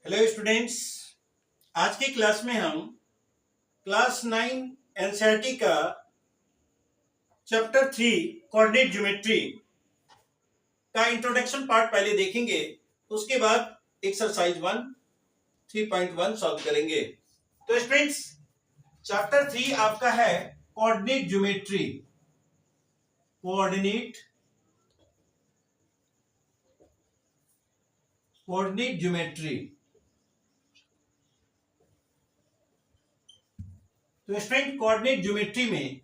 Hello students. आज की class में हम क्लास 9 एनसीईआरटी का चैप्टर 3 कोऑर्डिनेट ज्योमेट्री का इंट्रोडक्शन पार्ट पहले देखेंगे। उसके बाद एक्सरसाइज 1 3.1 सॉल्व करेंगे। तो स्टूडेंट्स, चैप्टर 3 आपका है कोऑर्डिनेट ज्योमेट्री। Coordinate geometry. तो स्टूडेंट, कोऑर्डिनेट ज्योमेट्री में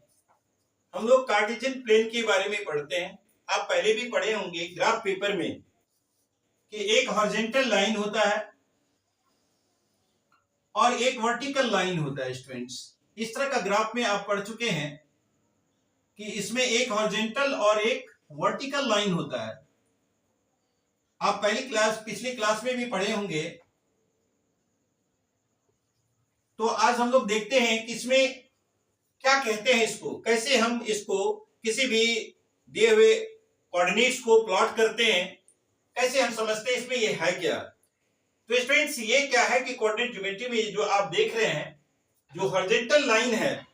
हम लोग कार्टेशियन प्लेन के बारे में पढ़ते हैं। आप पहले भी पढ़े होंगे ग्राफ पेपर में कि एक हॉरिजॉन्टल लाइन होता है और एक वर्टिकल लाइन होता है। स्टूडेंट्स, इस तरह का ग्राफ में आप पढ़ चुके हैं कि इसमें एक हॉरिजॉन्टल और एक वर्टिकल लाइन होता है। आप पिछली क्लास में भी पढ़े होंगे। तो आज हम लोग देखते हैं कि इसमें क्या कहते हैं, इसको कैसे हम इसको किसी भी दिए हुए कोऑर्डिनेट्स को प्लॉट करते हैं, कैसे हम समझते हैं इसमें ये है क्या। तो स्टूडेंट्स, ये क्या है कि कोऑर्डिनेट ज्योमेट्री में जो आप देख रहे हैं, जो हॉरिजॉन्टल लाइन है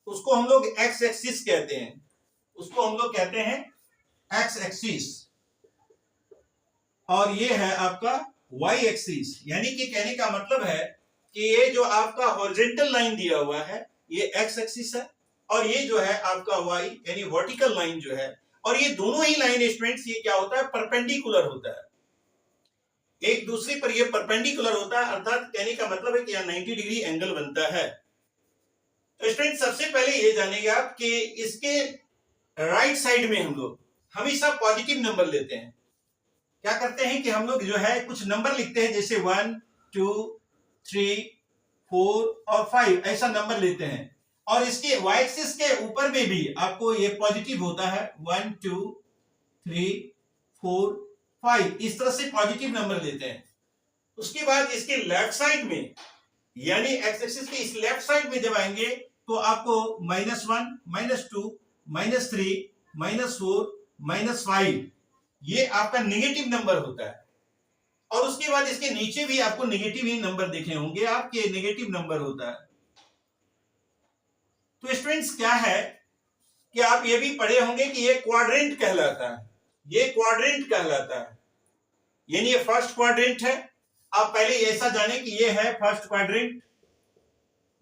उसको हम लोग एक्स एक्सिस कहते हैं। उसको हम लोग कहते हैं एक्स एक्सिस, और ये है आपका वाई एक्सिस। यानी कि कहने का मतलब है कि ये जो आपका हॉरिजॉन्टल लाइन दिया हुआ है ये एक्स एक्सिस है, और ये जो है आपका वाई यानी वर्टिकल लाइन जो है, और ये दोनों ही लाइन स्टूडेंट्स ये क्या होता है, परपेंडिकुलर होता है, एक दूसरे पर ये परपेंडिकुलर होता है। अर्थात कहने का मतलब है कि यहाँ 90 डिग्री एंगल बनता है। तो स्टूडेंट, सबसे पहले ये जानेंगे आप कि इसके राइट साइड में हम लोग हमेशा पॉजिटिव नंबर लेते हैं। क्या करते हैं कि हम लोग जो है कुछ नंबर लिखते हैं, जैसे 1 2 3 4 और 5 ऐसा नंबर लेते हैं, और इसके वाई एक्सिस के ऊपर में भी आपको ये पॉजिटिव होता है 1 2 3 4 5, इस तरह से पॉजिटिव नंबर लेते हैं। उसके बाद इसके लेफ्ट साइड में यानी एक्स एक्सिस के इस लेफ्ट साइड में जब आएंगे तो आपको -1 -2 -3 -4 -5 ये आपका नेगेटिव नंबर होता है। और उसके बाद इसके नीचे भी आपको नेगेटिव ही नंबर देखे होंगे, आपके नेगेटिव नंबर होता है। तो स्टूडेंट्स, क्या है कि आप ये भी पढ़े होंगे कि ये क्वाड्रेंट कहलाता है। ये क्वाड्रेंट कहलाता है, यानी ये फर्स्ट क्वाड्रेंट है। आप पहले ऐसा जाने कि ये है फर्स्ट क्वाड्रेंट,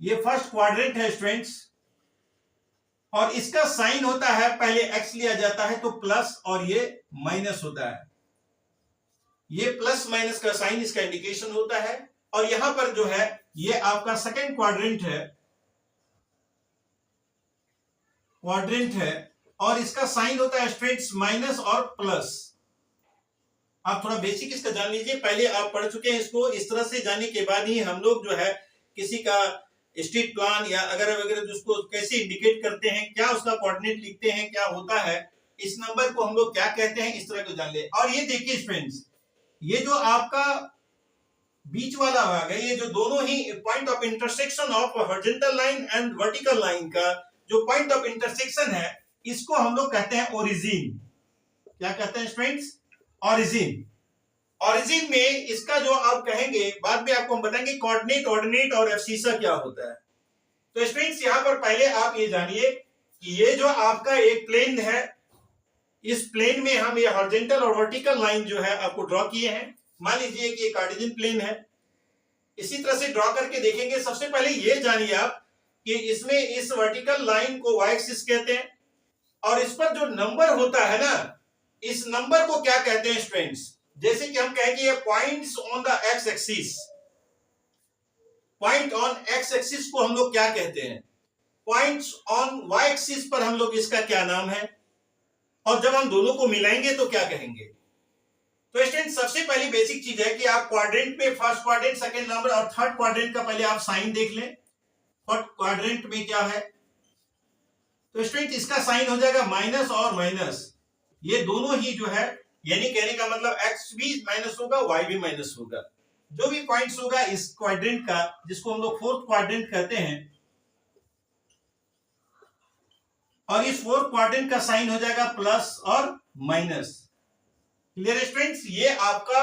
ये फर्स्ट क्वाड्रेंट है स्टूडेंट्स। और इसका साइन होता है, पहले एक्स लिया जाता है तो प्लस, और ये माइनस होता है। ये प्लस माइनस का साइन इसका इंडिकेशन होता है। और यहां पर जो है ये आपका सेकंड क्वाड्रेंट है, और इसका साइन होता है स्टूडेंट्स माइनस और प्लस। आप थोड़ा बेसिक इसका जान लीजिए, पहले आप पढ़ चुके हैं इसको। इस तरह से जानने के बाद ही हम लोग जो है किसी का स्ट्रीट प्लान या अगर वगैरह जिसको कैसे इंडिकेट करते हैं, क्या उसका कोऑर्डिनेट लिखते हैं, क्या होता है, इस नंबर को हम लोग क्या कहते हैं, इस तरह को जान ले। और ये देखिए स्टूडेंट्स, ये जो आपका बीच वाला भाग है, ये जो दोनों ही point of intersection of horizontal line and vertical line का जो पॉइंट ऑफ इंटरसेक्शन है, इसको हम लोग कहते हैं ओरिजिन। क्या कहते हैं स्टूडेंट्स? ओरिजिन। ओरिजिन में इसका जो आप कहेंगे, बाद में आपको हम बताएंगे कोऑर्डिनेट, ऑर्डिनेट और एब्सिसा क्या होता है। तो स्टूडेंट्स, यहां पर पहले आप ये जानिए कि ये जो आपका एक प्लेन है, इस प्लेन में हम ये हॉरिजॉन्टल और वर्टिकल लाइन जो है आपको ड्रॉ किए हैं। मान लीजिए कि ये कार्टेशियन प्लेन है, इसी तरह से ड्रॉ करके देखेंगे। सबसे पहले ये जानिए आप कि इसमें इस वर्टिकल लाइन को वाई एक्सिस कहते हैं, और इस पर जो नंबर होता है ना, इस नंबर को क्या कहते हैं स्टूडेंट्स? जैसे कि हम कहेंगे points on the X axis, point on x axis को हम लोग क्या कहते हैं? पॉइंट्स ऑन वाई एक्सिस पर हम लोग इसका क्या नाम है? और जब हम दोनों को मिलाएंगे तो क्या कहेंगे? तो स्टूडेंट, सबसे पहली बेसिक चीज है कि आप क्वाड्रेंट में फर्स्ट क्वाड्रेंट, सेकंड नंबर और थर्ड क्वाड्रेंट का पहले आप साइन देख लें। फर्स्ट क्वाड्रेंट में क्या है? तो स्टूडेंट, इसका साइन हो जाएगा माइनस और माइनस, ये दोनों ही जो है, यानी कहने का मतलब एक्स भी माइनस होगा, वाई भी माइनस होगा। जो भी पॉइंट्स होगा इस क्वाड्रेंट का, जिसको हम लोग फोर्थ क्वाड्रेंट कहते हैं, और इस फोर्थ क्वाड्रेंट का साइन हो जाएगा प्लस और माइनस। Clear students? ये आपका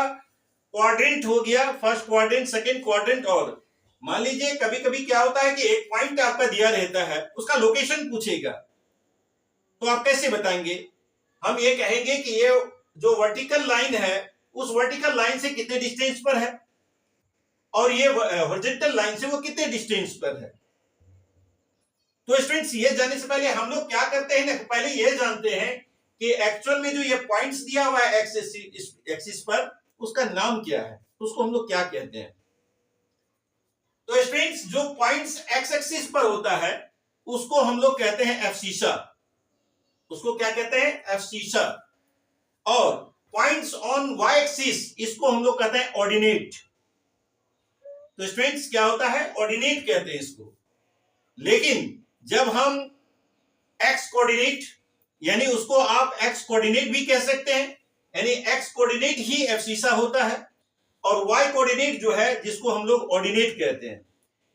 क्वाड्रेंट हो गया, फर्स्ट क्वाड्रेंट, सेकंड क्वाड्रेंट। और मान लीजिए कभी कभी क्या होता है कि एक पॉइंट आपका दिया रहता है, उसका लोकेशन पूछेगा, तो आप कैसे बताएंगे? हम ये कहेंगे कि ये जो वर्टिकल लाइन है उस वर्टिकल लाइन से कितने डिस्टेंस पर है और ये हॉरिजॉन्टल लाइन से वो कितने डिस्टेंस पर है। तो स्टूडेंट्स ये जानने से पहले हम लोग क्या करते हैं ना, पहले ये जानते हैं कि एक्चुअल में जो ये पॉइंट्स दिया हुआ है एक्सिस पर, उसका नाम क्या है, उसको हम लोग क्या कहते हैं। तो स्टूडेंट्स जो पॉइंट्स एक्स एक्सिस पर होता है उसको हम लोग कहते हैं एब्सिसा, उसको क्या कहते हैं? एब्सिसा। और पॉइंट्स ऑन वाई एक्सिस, इसको हम लोग कहते हैं ऑर्डिनेट। तो स्टूडेंट्स क्या होता है? ऑर्डिनेट कहते हैं इसको। लेकिन जब हम एक्स कोऑर्डिनेट, यानी उसको आप एक्स कोऑर्डिनेट भी कह सकते हैं, यानी एक्स कोऑर्डिनेट ही एब्सिसा होता है, और वाई कोऑर्डिनेट जो है जिसको हम लोग ऑर्डिनेट कहते हैं,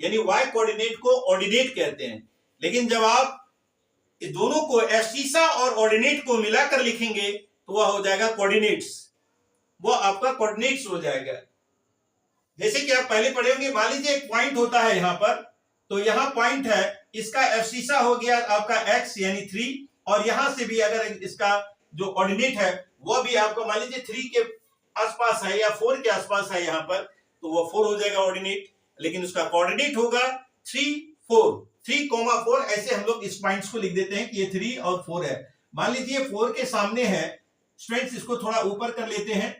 यानी वाई कोऑर्डिनेट को ऑर्डिनेट कहते हैं। लेकिन जब आप इस दोनों को एब्सिसा और ऑर्डिनेट को मिलाकर लिखेंगे तो वह हो जाएगा कोऑर्डिनेट्स, वो आपका कोऑर्डिनेट्स हो जाएगा। जैसे कि आप पहले पढ़े होंगे, मान लीजिए एक पॉइंट होता है यहां पर, तो यहां पॉइंट है, इसका एब्सिसा हो गया आपका x यानी 3, और यहां से भी अगर इसका जो ऑर्डिनेट है वो भी आपको मान लीजिए 3 के आसपास है या 4 के आसपास है यहां पर, तो वो 4 हो जाएगा ऑर्डिनेट। लेकिन उसका कोऑर्डिनेट होगा 3 4, 3,4, ऐसे हम लोग इस पॉइंट्स को लिख देते हैं कि ये 3 और 4 है। मान लीजिए 4 के सामने है, स्टूडेंट्स इसको थोड़ा ऊपर कर लेते हैं,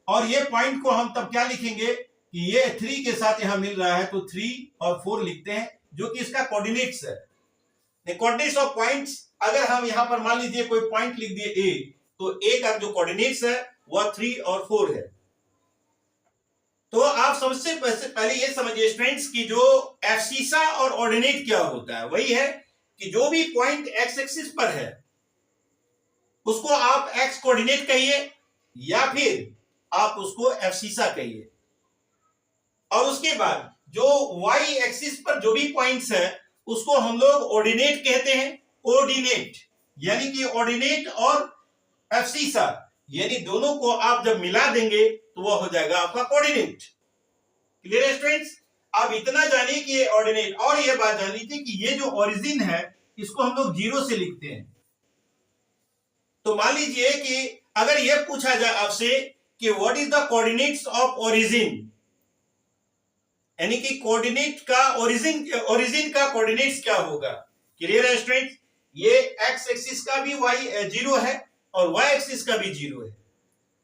और ये पॉइंट को हम तब क्या लिखेंगे कि ये 3 के साथ यहां मिल रहा है, तो 3 और 4 लिखते हैं, जो कि इसका कोऑर्डिनेट्स है। कोऑर्डिनेट्स ऑफ पॉइंट्स, अगर हम यहां पर मान लीजिए कोई पॉइंट लिख दिए ए, तो ए का जो कोऑर्डिनेट्स है वह 3 और 4 है। तो आप सबसे पहले ये समझिए स्टूडेंट्स कि जो एब्सिसा और ऑर्डिनेट क्या होता है, वही है कि जो भी पॉइंट एक्स एक्सिस पर है उसको आप एक्स कोऑर्डिनेट कहिए या फिर आप उसको एब्सिसा कहिए, और उसके बाद जो वाई एक्सिस पर जो भी पॉइंट्स है उसको हम लोग ऑर्डिनेट कहते हैं। ऑर्डिनेट यानी कि ऑर्डिनेट और एब्सिसा, यानी दोनों को आप जब मिला देंगे तो वह हो जाएगा आपका कोऑर्डिनेट। क्लियर है स्टूडेंट्स? आप इतना जानिए कि ये ऑर्डिनेट, और ये बात जान लीजिए कि ये जो ओरिजिन है इसको हम लोग 0 से लिखते हैं। तो मान लीजिए कि अगर यह पूछा जाए आपसे कि what is the coordinates of origin, यानी कि कोऑर्डिनेट का ओरिजिन का कोऑर्डिनेट्स क्या होगा। क्लियर है स्टूडेंट्स? ये एक्स एक्सिस का भी वाई 0 है और वाई एक्सिस का भी 0 है,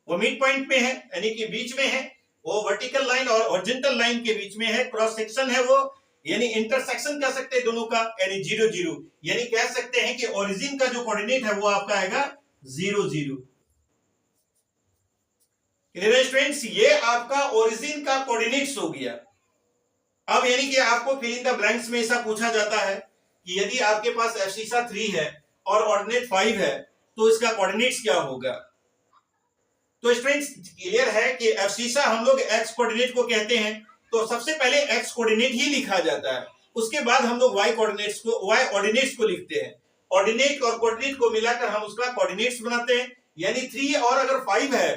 वो मिड पॉइंट में है, यानी कि बीच में है, वो वर्टिकल लाइन और हॉरिजॉन्टल लाइन के बीच में है, क्रॉस सेक्शन है वो, यानी इंटरसेक्शन कह सकते हैं दोनों का, यानी 0 0, यानी कह सकते हैं कि ओरिजिन का जो कोऑर्डिनेट है वो आपका आएगा 0 0। क्लियर है स्टूडेंट्स? ये आपका ओरिजिन का कोऑर्डिनेट्स हो गया। अब यानी कि आपको फिल इन द ब्लैंक्स में ऐसा पूछा जाता है कि यदि आपके पास एब्सिसा 3 है और ऑर्डिनेट 5 है तो इसका कोऑर्डिनेट्स क्या होगा। तो स्टूडेंट्स क्लियर है कि एब्सिसा हम लोग एक्स कोऑर्डिनेट को कहते हैं, तो सबसे पहले एक्स कोऑर्डिनेट ही लिखा जाता है, उसके बाद हम लोग वाई ऑर्डिनेट्स को लिखते हैं। ऑर्डिनेट और कोऑर्डिनेट को मिलाकर हम उसका कोऑर्डिनेट्स बनाते हैं, यानी 3 और अगर 5 है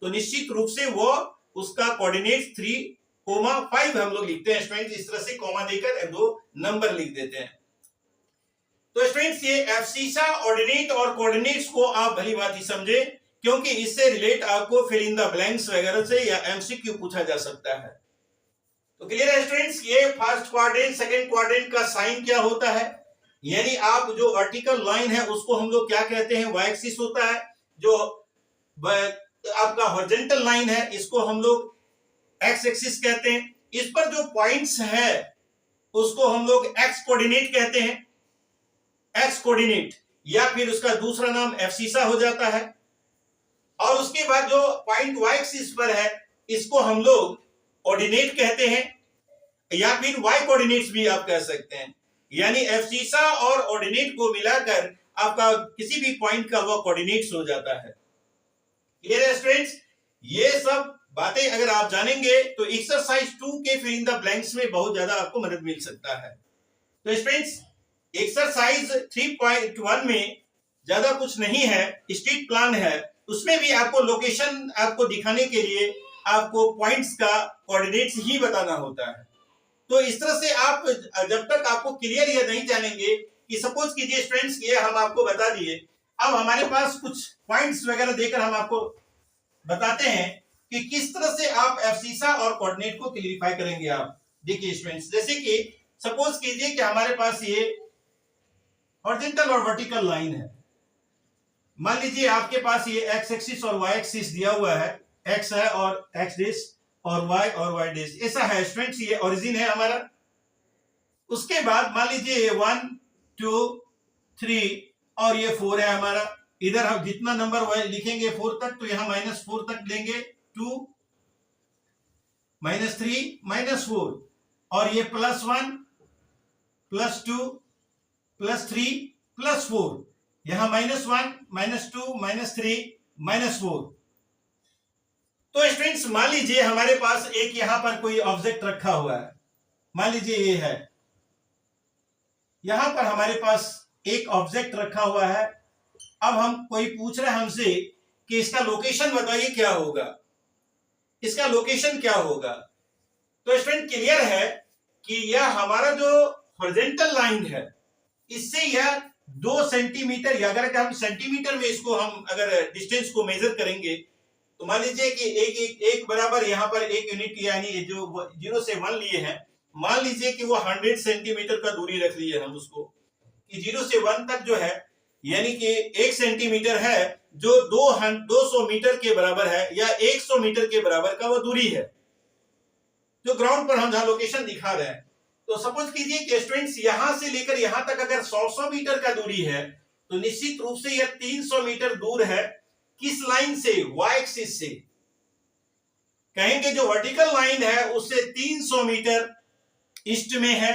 तो निश्चित रूप से वो उसका कोऑर्डिनेट्स 3,5 हम लोग लिखते हैं स्टूडेंट्स। इस तरह से कॉमा देकर 2 नंबर लिख देते हैं। तो स्टूडेंट्स ये एब्सिसा, ऑर्डिनेट और कोऑर्डिनेट्स को आप भली बात ही समझे, क्योंकि इससे रिलेट आपको फिल इन द ब्लैंक्स वगैरह से या एमसीक्यू पूछा जा सकता है। तो क्लियर है स्टूडेंट्स? ये फर्स्ट क्वाड्रेंट सेकंड क्वाड्रेंट का साइन क्या होता है, यानी आप जो वर्टिकल लाइन है उसको हम लोग क्या कहते हैं, वाई एक्सिस होता है। जो आपका हॉरिजॉन्टल लाइन है इसको हम लोग एक्स एक्सिस कहते हैं। इस पर जो पॉइंट्स है उसको हम लोग एक्स कोऑर्डिनेट कहते हैं, एक्स कोऑर्डिनेट, या फिर उसका दूसरा नाम एब्सिसा हो जाता है। और उसके बाद जो पॉइंट वाई एक्सिस पर है इसको हम लोग ऑर्डिनेट कहते हैं, या फिर वाई कोऑर्डिनेट्स भी आप कह सकते हैं, यानी एब्सिसा और ऑर्डिनेट को मिलाकर आपका किसी भी पॉइंट का वो कोऑर्डिनेट्स हो जाता है। क्लियर है स्टूडेंट्स? ये सब बातें अगर आप जानेंगे तो एक्सरसाइज 2 के फिल इन द ब्लैंक्स में बहुत ज्यादा आपको मदद मिल सकता है। तो स्टूडेंट्स एक्सरसाइज 3.1 में ज्यादा कुछ नहीं है, स्ट्रीट प्लान है, उसमें भी आपको लोकेशन आपको दिखाने के लिए आपको पॉइंट्स का कोऑर्डिनेट्स ही बताना होता है। तो इस तरह से आप जब तक आपको क्लियर ये नहीं जानेंगे कि सपोज कीजिए स्टूडेंट्स ये हम आपको बता दिए, अब हमारे पास कुछ पॉइंट्स वगैरह देकर हम आपको बताते हैं कि किस तरह से आप एब्सिसा और कोऑर्डिनेट को क्लियरिफाई करेंगे। आप देखिए स्टूडेंट्स, जैसे कि सपोज कीजिए कि हमारे पास ये हॉरिजॉन्टल और वर्टिकल लाइन है। मान लीजिए आपके पास ये एक्स एक्सिस और वाई एक्सिस दिया हुआ है, एक्स है और एक्स डिस और y और y डैश, ऐसा है स्टूडेंट्स, ये ओरिजिन है हमारा। उसके बाद मान लीजिए ये 1 2 3 और ये 4 है हमारा। इधर हम जितना नंबर लिखेंगे 4 तक, तो यहां -4 तक लेंगे, 2 -3 -4 और ये +1 +2 +3 +4, यहां -1 -2 -3 -4। तो स्टूडेंट्स मान लीजिए हमारे पास एक यहां पर कोई ऑब्जेक्ट रखा हुआ है, मान लीजिए ये है, यहां पर हमारे पास एक ऑब्जेक्ट रखा हुआ है। अब हम कोई पूछ रहे हैं हमसे कि इसका लोकेशन बताइए क्या होगा, इसका लोकेशन क्या होगा। तो स्टूडेंट क्लियर है कि यह हमारा जो हॉरिजॉन्टल लाइन है, इससे यह 2 सेंटीमीटर, या अगर हम सेंटीमीटर में इसको हम अगर डिस्टेंस को मेजर करेंगे तो मान लीजिए कि एक बराबर यहाँ पर 1 यूनिट, यानी जो 0 से 1 लिए हैं, मान लीजिए कि वो 100 सेंटीमीटर का दूरी रख लिए हम उसको, कि 0 से 1 तक जो है यानी कि 1 सेंटीमीटर है, जो 200 मीटर के बराबर है या 100 मीटर के बराबर का वो दूरी है, जो ग्राउंड पर हम जहां लोकेशन दिखा रहे हैं। तो सपोज कीजिए कि स्टूडेंट्स यहां से लेकर यहां तक अगर 100 मीटर का दूरी है, तो निश्चित रूप से यह 300 मीटर दूर है। किस लाइन से? वाई एक्सिस से। कहेंगे जो वर्टिकल लाइन है उससे 300 मीटर ईस्ट में है,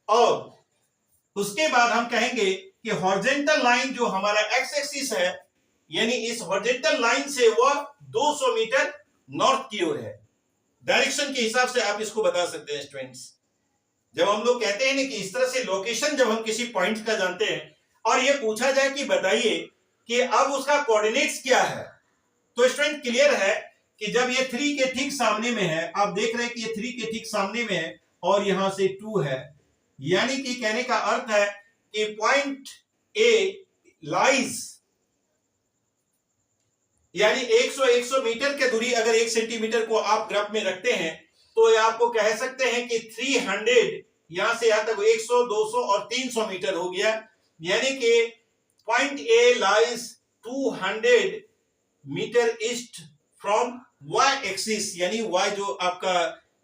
और उसके बाद हम कहेंगे कि हॉरिजॉन्टल लाइन जो हमारा एक्स एक्सिस है, यानी इस हॉरिजॉन्टल लाइन से वह 200 मीटर नॉर्थ की ओर है। डायरेक्शन के हिसाब से आप इसको बता सकते हैं स्टूडेंट्स। जब हम लोग कहते हैं ना कि इस तरह से लोकेशन जब हम किसी पॉइंट का जानते हैं और ये पूछा जाए कि बताइए कि अब उसका कोऑर्डिनेट्स क्या है, तो स्टूडेंट क्लियर है कि जब ये 3 के ठीक सामने में है, आप देख रहे हैं कि ये 3 के ठीक सामने में है और यहां से 2 है, यानी कि कहने का अर्थ है कि पॉइंट ए लाइज, यानी 100 मीटर के दूरी अगर 1 सेंटीमीटर को आप ग्राफ में रखते हैं, तो आपको कह सकते हैं कि 300 यहां से यहां तक 100 200 और 300 मीटर हो गया, यानी कि point A lies 200 metre east from Y axis, यानी वाई जो आपका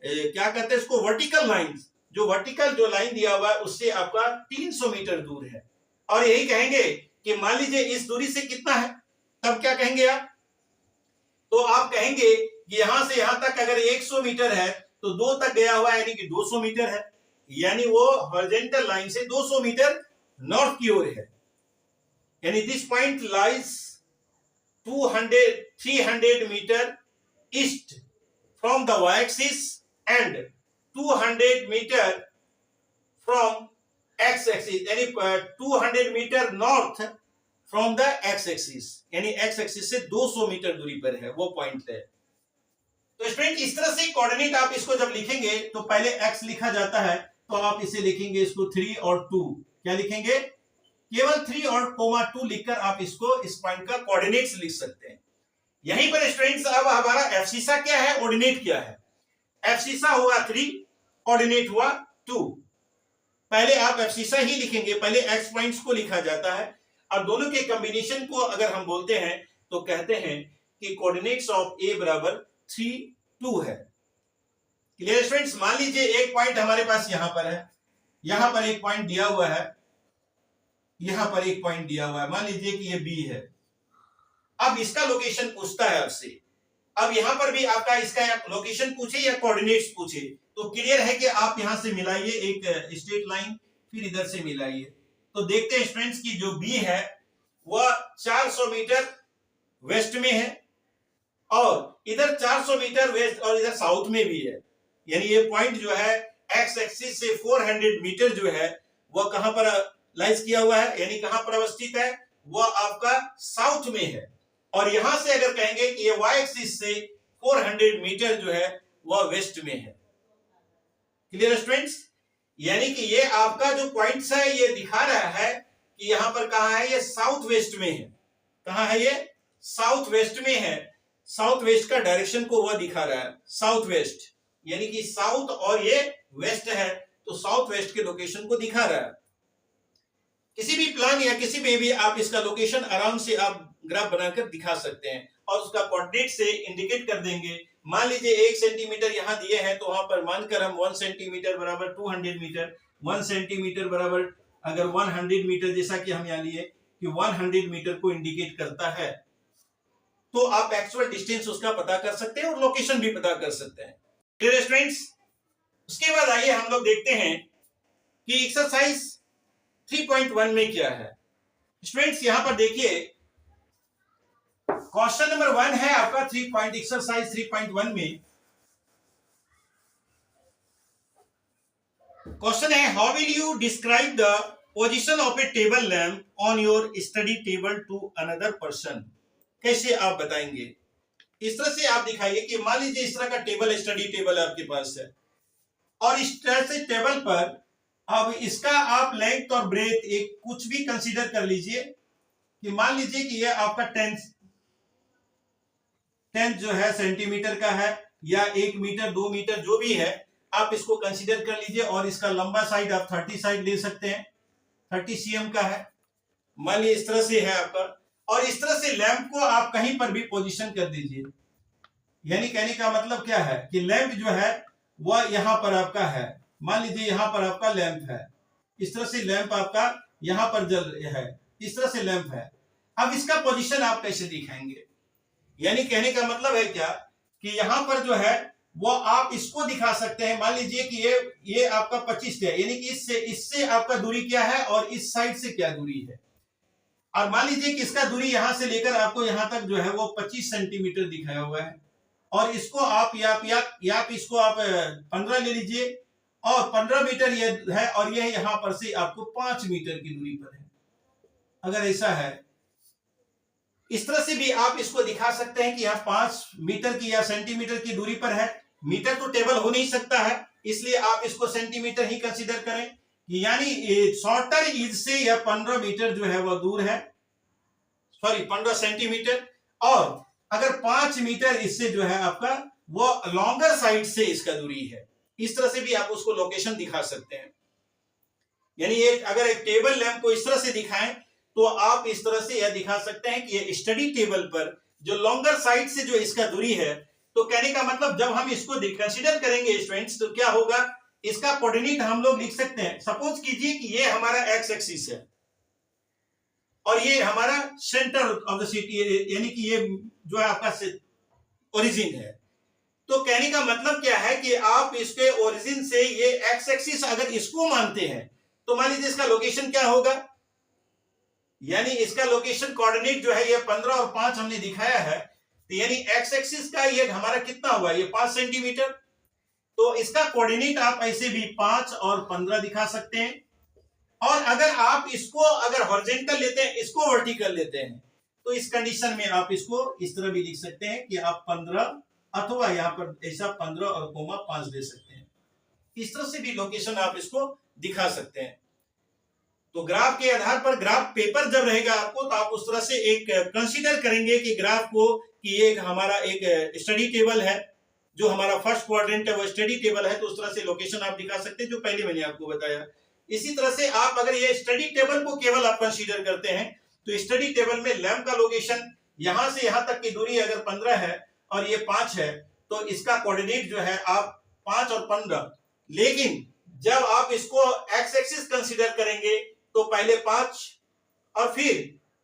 क्या कहते हैं इसको, वर्टिकल लाइन, जो वर्टिकल जो लाइन दिया हुआ है उससे आपका 300 मीटर दूर है। और यही कहेंगे कि मान लीजिए इस दूरी से कितना है, तब क्या कहेंगे आप, तो आप कहेंगे कि यहां से यहां तक अगर 100 मीटर है तो 2 तक गया हुआ है, यानी कि 200 मीटर है, यानी वो हॉरिजॉन्टल लाइन से 200 मीटर नॉर्थ की ओर है। यानी this point lies 300 metre east from the Y axis and 200 metre from X axis, यानी 200 metre north from the X axis, यानी एक्स एक्सिस से 200 मीटर दूरी पर है वो पॉइंट है। तो स्टूडेंट इस तरह से कोऑर्डिनेट आप इसको जब लिखेंगे तो पहले x लिखा जाता है, तो आप इसे लिखेंगे इसको 3 और 2, क्या लिखेंगे, केवल 3 और 2 लिखकर आप इसको इस पॉइंट का कोऑर्डिनेट्स लिख सकते हैं। यहीं पर स्टूडेंट्स अब हमारा एब्सिसा क्या है, ऑर्डिनेट क्या है। एब्सिसा हुआ 3, ऑर्डिनेट हुआ 2। पहले आप एब्सिसा ही लिखेंगे, पहले x पॉइंट्स को लिखा जाता है और दोनों के कॉम्बिनेशन को अगर हम बोलते हैं तो कहते हैं कि कोऑर्डिनेट्स ऑफ a बराबर 3 2 है। Clear students. मान लीजिए एक पॉइंट हमारे पास यहां पर है, यहां पर एक पॉइंट दिया हुआ है, यहां पर एक पॉइंट दिया हुआ है, मान लीजिए कि ये B है। अब इसका लोकेशन पूछता है आपसे, अब यहां पर भी आपका इसका लोकेशन पूछे या कोऑर्डिनेट्स पूछे, तो क्लियर है कि आप यहां से मिलाइए एक स्ट्रेट लाइन, फिर इधर से मिलाइए, तो देखते हैं स्टूडेंट्स की जो B है वह 400 मीटर वेस्ट में है और इधर 400 मीटर वेस्ट और इधर साउथ में भी है। यानी ये पॉइंट जो है एक्स एक्सिस से 400 मीटर जो है वह कहां पर लाइज किया हुआ है, यानी कहां पर अवस्थित है, वह आपका साउथ में है। और यहां से अगर कहेंगे कि ये वाई एक्सिस से 400 मीटर जो है वह वेस्ट में है। Clear students? यानी कि ये आपका जो पॉइंट्स है ये दिखा रहा है कि यहां पर कहां है, ये साउथ वेस्ट में है। कहां है ये? साउथ वेस्ट में है। साउथ वेस्ट का डायरेक्शन को वह दिखा रहा है, साउथ वेस्ट, यानी कि साउथ और ये वेस्ट है, तो साउथ वेस्ट के लोकेशन को दिखा रहा है। किसी भी प्लान या किसी में भी आप इसका लोकेशन आराम से आप ग्राफ बनाकर दिखा सकते हैं और उसका कोऑर्डिनेट से इंडिकेट कर देंगे। मान लीजिए 1 सेंटीमीटर यहां दिए हैं, तो वहां पर मानकर हम 1 सेंटीमीटर बराबर 200 मीटर, 1 सेंटीमीटर बराबर अगर 100 मीटर, जैसा कि हम यहां लिए कि 100 मीटर को इंडिकेट करता है, तो आप एक्चुअल डिस्टेंस उसका पता कर सकते हैं और लोकेशन भी पता कर सकते हैं। Clear students? उसके बाद आइए हम लोग देखते हैं कि एक्सरसाइज 3.1 में क्या है। स्टूडेंट्स यहां पर देखिए, क्वेश्चन नंबर 1 है आपका एक्सरसाइज 3.1 में। क्वेश्चन है, how will you describe the position of a table lamp on your study table to another person. कैसे आप बताएंगे? इस तरह से आप दिखाइए कि मान लीजिए इस तरह का टेबल, स्टडी टेबल आपके पास है, और इस तरह से टेबल पर अब इसका आप लेंथ और ब्रेथ एक कुछ भी कंसीडर कर लीजिए कि मान लीजिए कि यह आपका 10 जो है सेंटीमीटर का है, या 1 मीटर 2 मीटर जो भी है, आप इसको कंसीडर कर लीजिए। और इसका लंबा साइड आप 30 साइड ले सकते हैं, 30 cm का है, मान लीजिए इस तरह से है आपका। और इस तरह से लैंप को आप कहीं पर भी पोजीशन कर दीजिए। यानी कहने का मतलब क्या है कि लैंप जो है वह यहां पर आपका है, मान लीजिए यहां पर आपका लैंप है, इस तरह से लैंप आपका यहां पर जल है, इस तरह से लैंप है। अब इसका पोजीशन आप कैसे दिखाएंगे? यानी कहने का मतलब है क्या कि यहां पर जो है वो आप इसको दिखा सकते हैं। मान लीजिए कि ये आपका 25 है, यानी कि इससे आपका दूरी क्या है और इस साइड से क्या दूरी है। और मान लीजिए कि इसका दूरी यहां से लेकर आपको यहां तक जो है वो 25 सेंटीमीटर दिखाया हुआ है, और इसको आप इसको आप 15 ले लीजिए, और 15 मीटर ये है, और ये यहां पर से आपको 5 मीटर की दूरी पर है। अगर ऐसा है, इस तरह से भी आप इसको दिखा सकते हैं कि यहाँ 5 मीटर की या सेंटीमीटर की दूरी पर है। मीटर तो टेबल हो नहीं सकता है, इसलिए आप इसको सेंटीमीटर ही कंसीडर करें, यानी शॉर्टर इज से यह 15 मीटर जो है वह दूर है, सॉरी 15 सेंटीमीटर। और अगर 5 मीटर इससे जो है आपका वो लॉन्गर साइड से इसका दूरी है। इस तरह से भी आप उसको लोकेशन दिखा सकते हैं। यानी अगर एक टेबल लैंप को इस तरह से दिखाएं, तो आप इस तरह से यह दिखा सकते हैं कि ये स्टडी टेबल पर जो लॉन्गर साइड से जो इसका दूरी है, तो कहने का मतलब जब हम इसको कंसीडर करेंगे स्टूडेंट्स, तो क्या होगा, इसका कोऑर्डिनेट हम लोग लिख सकते हैं। सपोज कीजिए कि ये हमारा एक्स एक्सिस है और ये हमारा सेंटर ऑफ द सिटी, यानी कि ये जो है आपका ओरिजिन है। तो कहने का मतलब क्या है कि आप इसके ओरिजिन से ये एक्स एक्सिस अगर इसको मानते हैं, तो मान लीजिए इसका लोकेशन क्या होगा, यानी इसका लोकेशन कोऑर्डिनेट जो है ये 15 और 5 हमने दिखाया है, तो यानी एक्स एक्सिस का ये हमारा कितना हुआ, ये 5 सेंटीमीटर। तो इसका कोऑर्डिनेट आप ऐसे भी 5 और 15 दिखा सकते हैं। और अगर आप इसको अगर हॉरिजॉन्टल लेते हैं, इसको वर्टिकल लेते हैं, तो इस कंडीशन में आप इसको इस तरह भी लिख सकते हैं कि आप 15, अथवा यहाँ पर ऐसा 15 और कोमा 5 दे सकते हैं। इस तरह से भी लोकेशन आप इसको दिखा सकते हैं। तो ग्राफ के आधार पर, ग्राफ पेपर जब रहेगा आपको, तो आप उस तरह से एक कंसीडर करेंगे कि ग्राफ को कि ये हमारा एक स्टडी टेबल है, जो हमारा फर्स्ट क्वाड्रेंट है वो स्टडी टेबल है, तो उस तरह से लोकेशन आप दिखा सकते हैं, जो पहले मैंने आपको बताया। इसी तरह से आप अगर ये स्टडी टेबल को केवल आप कंसीडर करते हैं, तो स्टडी टेबल में लैंप का लोकेशन यहां से यहां तक की दूरी अगर 15 है और ये 5 है, तो इसका कोऑर्डिनेट जो है आप 5 और 15। लेकिन जब आप इसको एक्स एक्सिस कंसीडर करेंगे, तो पहले 5 और फिर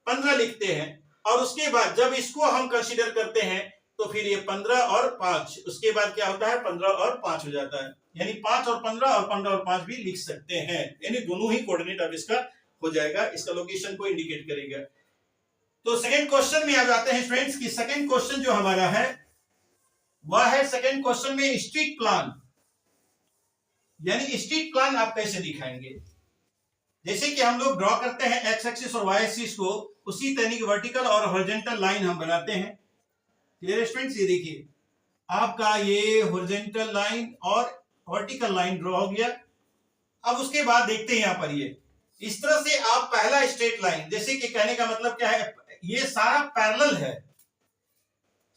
15 लिखते हैं, और उसके बाद जब इसको हम कंसीडर करते हैं, तो फिर ये 15 और 5, उसके बाद क्या होता है, 15 और 5 हो जाता है। यानी 5 और 15 और 15 और 5 भी लिख सकते हैं, यानी दोनों ही कोऑर्डिनेट अब इसका हो जाएगा, इसका लोकेशन को इंडिकेट करेगा। तो सेकंड क्वेश्चन में आ जाते हैं स्टूडेंट्स की। सेकंड क्वेश्चन जो हमारा है वह है, सेकंड क्वेश्चन में स्ट्रीट प्लान, यानी स्ट्रीट प्लान आप कैसे दिखाएंगे। जैसे कि हम लोग ड्रॉ करते हैं एक्स एक्सिस और वाई एक्सिस को, उसी तरह की वर्टिकल और हॉरिजॉन्टल लाइन हम बनाते हैं। Clear students? ये देखिए आपका ये हॉरिजॉन्टल लाइन और वर्टिकल लाइन ड्रॉ हो गया। अब उसके बाद देखते हैं यहां पर ये इस तरह से आप पहला स्ट्रेट लाइन, जैसे कि कहने का मतलब क्या है, ये सारा पैरेलल है,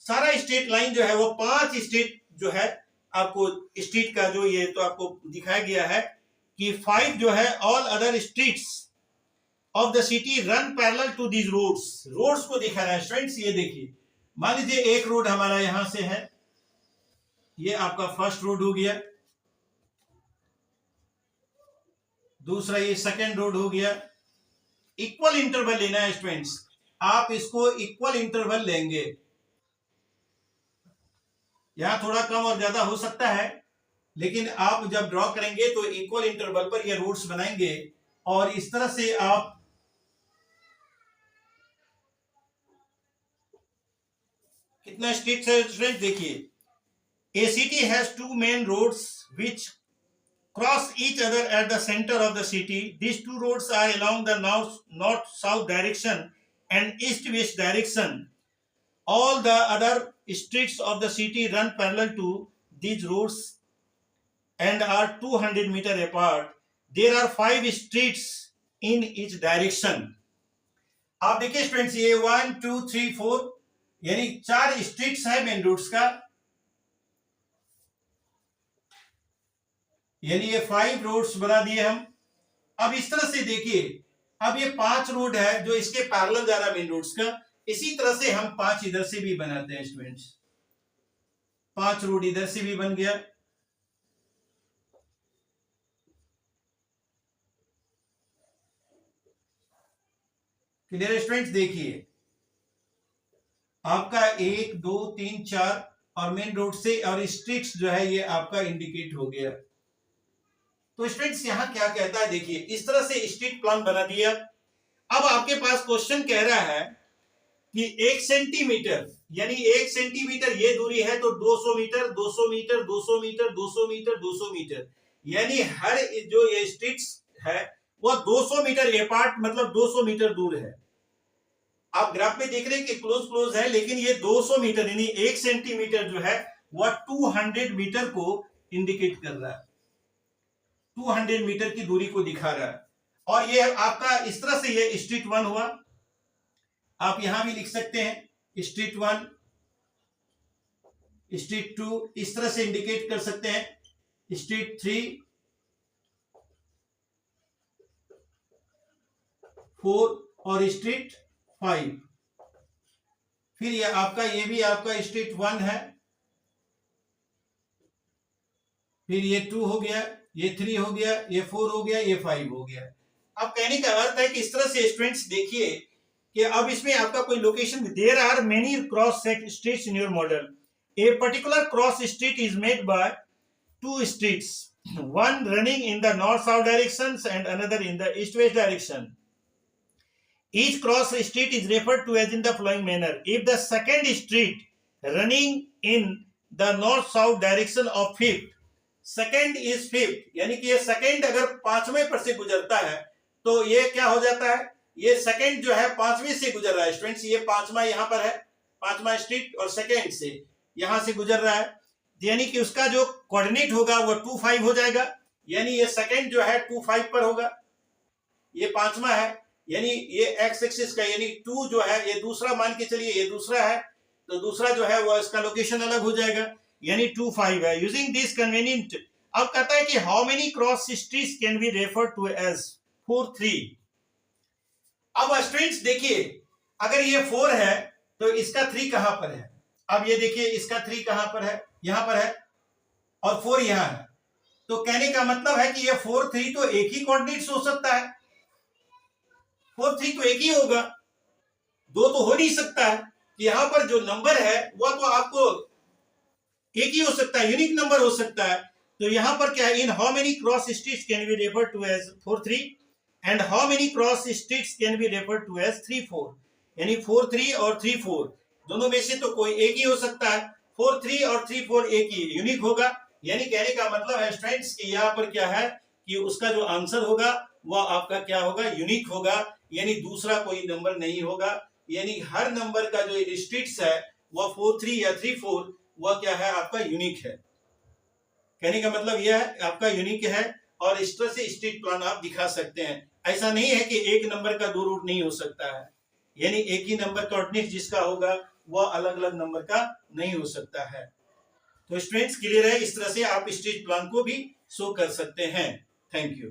सारा स्ट्रेट लाइन जो है वो 5 स्ट्रेट जो है आपको स्ट्रीट का जो ये तो आपको दिखाया गया है कि 5 जो है all other streets of the city run parallel to these roads को दिखा रहा है स्टूडेंट्स। ये देखिए, मान लीजिए एक रोड हमारा यहां से है, ये आपका फर्स्ट रोड हो गया, दूसरा ये सेकंड रोड हो गया। इक्वल इंटरवल लेना है स्टूडेंट्स, आप इसको इक्वल इंटरवल लेंगे, यहां थोड़ा कम और ज्यादा हो सकता है, लेकिन आप जब ड्रॉ करेंगे तो इक्वल इंटरवल पर ये रूट्स बनाएंगे और इस तरह से आप कितना स्ट्रीट है स्टूडेंट देखिए, a city has 2 main roads which cross each other at the center of the city. These 2 roads are along the north-south direction and east-west direction. All the other streets of the city run parallel to these roads and are 200 meter apart. There are 5 streets in each direction. आप देखिए students, ये 1 2 3 4 यानी 4 streets है main roads का, यानी ये 5 roads बना दिए हम। अब इस तरह से देखिए, अब ये 5 रोड है जो इसके पैरेलल जा रहा है मेन रोड्स का, इसी तरह से हम 5 इधर से भी बनाते हैं स्टूडेंट्स, 5 रोड इधर से भी बन गया। क्लियर स्टूडेंट्स, देखिए आपका 1 2 3 4 और मेन रोड से और स्ट्रीट्स जो है ये आपका इंडिकेट हो गया। तो स्टूडेंट्स यहां क्या कहता है, देखिए इस तरह से स्ट्रीट प्लान बना दिया। अब आपके पास क्वेश्चन कह रहा है कि 1 सेंटीमीटर यानी 1 सेंटीमीटर ये दूरी है तो 200 metre 200 metre 200 metre 200 metre 200 metre, यानी हर जो ये स्ट्रीट्स है वो 200 मीटर अपार्ट, मतलब 200 मीटर दूर है। आप ग्राफ में देख रहे हैं कि क्लोज है, लेकिन ये 200 मीटर यानी 1 सेंटीमीटर जो है वह 200 मीटर को इंडिकेट कर रहा है, 200 मीटर की दूरी को दिखा रहा है। और ये आपका इस तरह से ये स्ट्रीट 1 हुआ, आप यहां भी लिख सकते हैं स्ट्रीट 1 स्ट्रीट 2, इस तरह से इंडिकेट कर सकते हैं स्ट्रीट 3 4 और स्ट्रीट 5। फिर ये आपका ये भी आपका स्ट्रीट 1 है, फिर ये 2 हो गया, ये 3 हो गया, ये 4 हो गया, ये 5 हो गया। अब कहने का अर्थ है कि इस तरह से स्टूडेंट्स देखिए कि अब इसमें आपका कोई location, there are many cross streets in your model. A particular cross street is made by 2 streets, one running in the north-south directions and another in the east-west direction. Each cross street is referred to as in the following manner. If the second street running in the north-south direction of fifth, second is fifth, यानी कि ये second अगर 5वें पर से गुजरता है तो ये क्या हो जाता है, ये सेकंड जो है 5वें से गुजर रहा है स्टूडेंट्स, ये 5वां यहाँ पर है, 5वां स्ट्रीट और सेकंड से यहां से गुजर रहा है, यानी कि उसका जो कोऑर्डिनेट होगा वो 25 हो जाएगा, यानी ये सेकंड जो है 25 पर होगा, ये 5वां है, यानी ये एक्स एक्सिस का यानी 2 जो है ये दूसरा मान के चलिए, ये दूसरा है तो दूसरा जो है वो इसका लोकेशन अलग हो जाएगा, यानी 25 है। यूजिंग दिस कन्वीनियंट, अब कहता है कि how many cross streets can be refer to as 4 3। अब स्टूडेंट्स देखिए अगर ये 4 है तो इसका 3 कहां पर है, अब ये देखिए इसका 3 कहां पर है, यहां पर है और 4 यहां है, तो कहने का मतलब है कि ये 4 3 तो एक ही कोऑर्डिनेट्स हो सकता है, 4 3 तो एक ही होगा, 2 तो हो नहीं सकता है। यहां पर जो नंबर है वह तो आपको एक ही हो सकता है, यूनिक नंबर हो सकता है। तो यहां पर क्या है, in how many cross streets can be refer to as 4 3 and how many cross streets can be refer to as 3 4, यानी 4 3 और 3 4 दोनों में से तो कोई एक ही हो सकता है, 4 3 और 3 4 एक ही यूनिक होगा, यानी कहने का मतलब है स्टूडेंट्स कि यहाँ पर क्या है कि उसका जो आंसर होगा वह आपका क्या होगा, यूनिक होगा, यानी दूसरा कोई नंबर नहीं होगा, यानी हर नंबर का जो स्ट्रीट्स है वह 4 3 या 3 4 वह क्या है, आपका यूनिक है। कहने का मतलब यह है आपका यूनिक है और इस तरह से स्ट्रेट प्लान आप दिखा सकते हैं। ऐसा नहीं है कि एक नंबर का 2 रूट नहीं हो सकता है, यानी एक ही नंबर का ऑर्डिनेट जिसका होगा वह अलग अलग नंबर का नहीं हो सकता है। तो स्टूडेंट्स क्लियर है, इस तरह से आप स्ट्रेट प्लान को भी शो कर सकते हैं। Thank you.